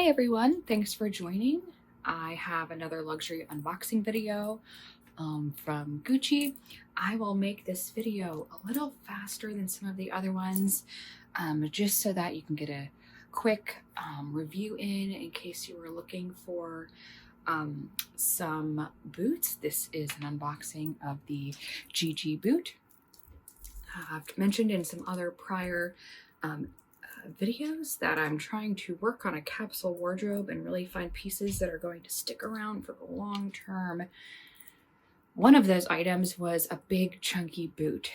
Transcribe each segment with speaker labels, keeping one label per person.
Speaker 1: Hi everyone, thanks for joining. I have another luxury unboxing video from Gucci. I will make this video a little faster than some of the other ones, just so that you can get a quick review in case you were looking for some boots. This is an unboxing of the GG boot. I've mentioned in some other prior videos that I'm trying to work on a capsule wardrobe and really find pieces that are going to stick around for the long term. One of those items was a big chunky boot.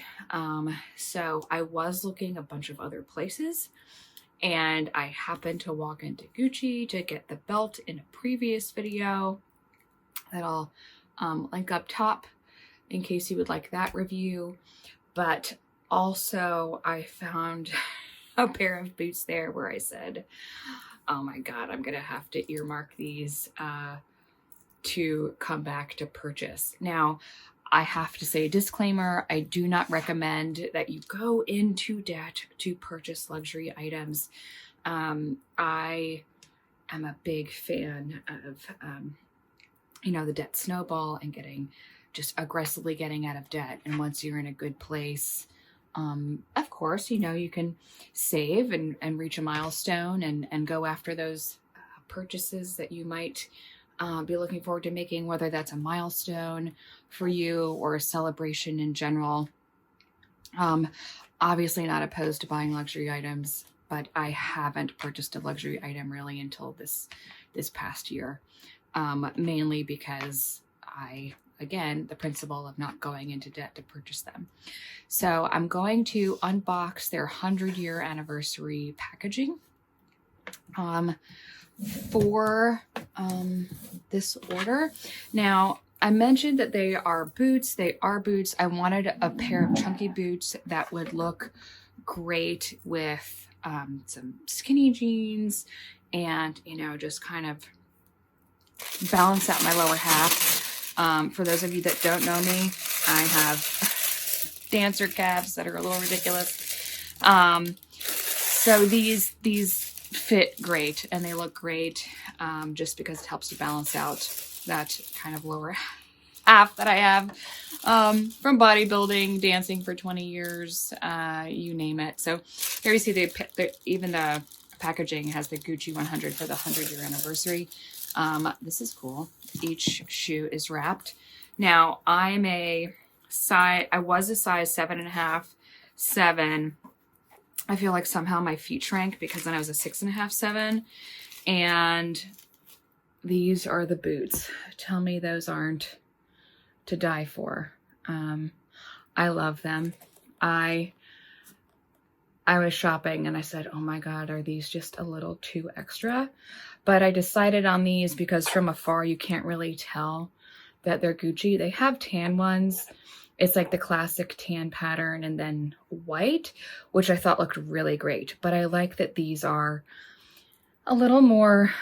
Speaker 1: So I was looking a bunch of other places, and I happened to walk into Gucci to get the belt in a previous video that I'll link up top in case you would like that review. But also I found a pair of boots there where I said, oh my God, I'm gonna have to earmark these to come back to purchase. Now, I have to say, disclaimer, I do not recommend that you go into debt to purchase luxury items. I am a big fan of, the debt snowball and just aggressively getting out of debt. And once you're in a good place, of course, you can save and reach a milestone and go after those purchases that you might be looking forward to making, whether that's a milestone for you or a celebration in general. Obviously not opposed to buying luxury items, but I haven't purchased a luxury item really until this past year, mainly because again, the principle of not going into debt to purchase them. So I'm going to unbox their 100-year anniversary packaging for this order. Now, I mentioned that they are boots. They are boots. I wanted a pair of chunky boots that would look great with some skinny jeans and, just kind of balance out my lower half. For those of you that don't know me, I have dancer calves that are a little ridiculous. So these fit great and they look great, just because it helps to balance out that kind of lower half that I have from bodybuilding, dancing for 20 years, you name it. So here you see even the packaging has the Gucci 100 for the 100-year anniversary. This is cool. Each shoe is wrapped. Now I was a size 7.5, 7. I feel like somehow my feet shrank because then I was a 6.5, 7. And these are the boots. Tell me those aren't to die for. I love them. I was shopping and I said, oh my God, are these just a little too extra? But I decided on these because from afar, you can't really tell that they're Gucci. They have tan ones. It's like the classic tan pattern and then white, which I thought looked really great. But I like that these are a little more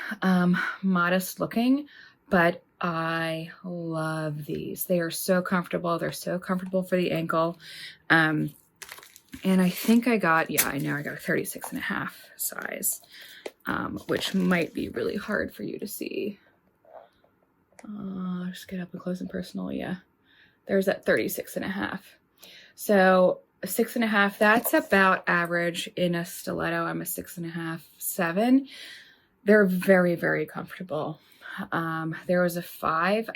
Speaker 1: modest looking, but I love these. They are so comfortable. They're so comfortable for the ankle. And I think I got a 36.5 size, which might be really hard for you to see. Just get up and close and personal. Yeah, there's that 36.5. So a 6.5, that's about average in a stiletto. I'm a 6.5, 7. They're very, very comfortable. There was a 35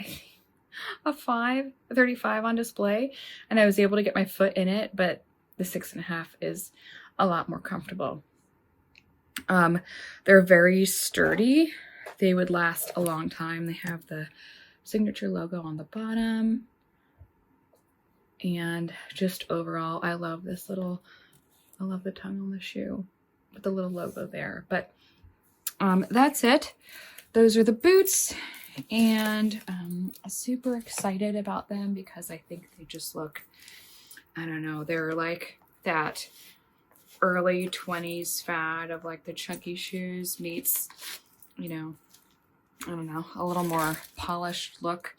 Speaker 1: on display, and I was able to get my foot in it, but the 6.5 is a lot more comfortable. They're very sturdy. They would last a long time. They have the signature logo on the bottom. And just overall, I love the tongue on the shoe with the little logo there. But that's it. Those are the boots. And I'm super excited about them because I think they just look, I don't know, they're like that early 20s fad of like the chunky shoes meets, I don't know, a little more polished look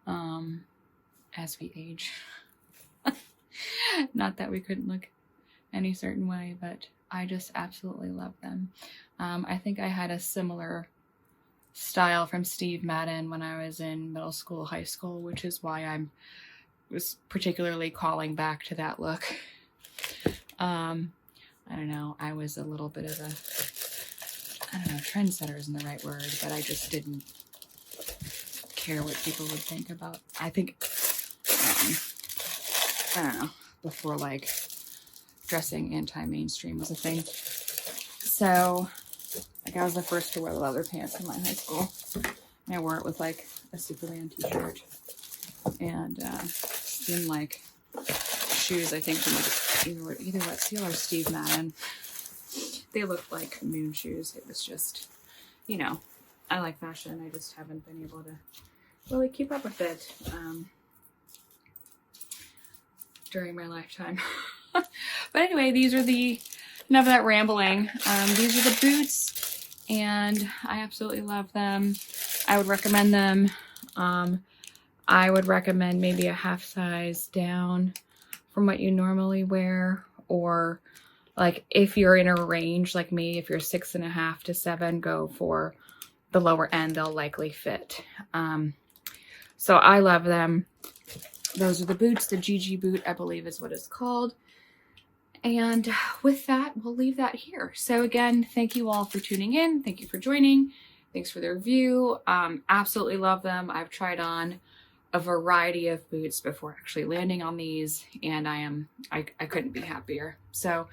Speaker 1: as we age. Not that we couldn't look any certain way, but I just absolutely love them. I think I had a similar style from Steve Madden when I was in middle school, high school, which is why I was particularly calling back to that look. I don't know, I was a little bit of a, I don't know, trendsetter isn't the right word, but I just didn't care what people would think about. I think, I don't know, before like dressing anti-mainstream was a thing. So, like, I was the first to wear leather pants in my high school. And I wore it with like a Superman t-shirt and in like shoes, I think, from like either Wet Seal or Steve Madden. They looked like moon shoes. It was just, you know, I like fashion. I just haven't been able to really keep up with it during my lifetime. But anyway, these are enough of that rambling. These are the boots, and I absolutely love them. I would recommend them. I would recommend maybe a half size down from what you normally wear, or like if you're in a range like me, if you're 6.5 to 7, go for the lower end. They'll likely fit. So I love them. Those are the boots. The GG boot, I believe, is what it's called. And with that, we'll leave that here. So again, thank you all for tuning in. Thank you for joining. Thanks for the review. Absolutely love them. I've tried on a variety of boots before actually landing on these, and I couldn't be happier. So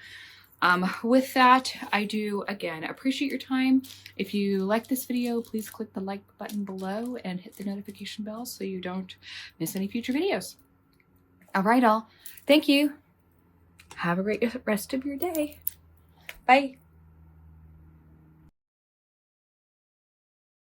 Speaker 1: with that, I do again appreciate your time. If you like this video, please click the like button below and hit the notification bell so you don't miss any future videos. All right, all. Thank you. Have a great rest of your day. Bye.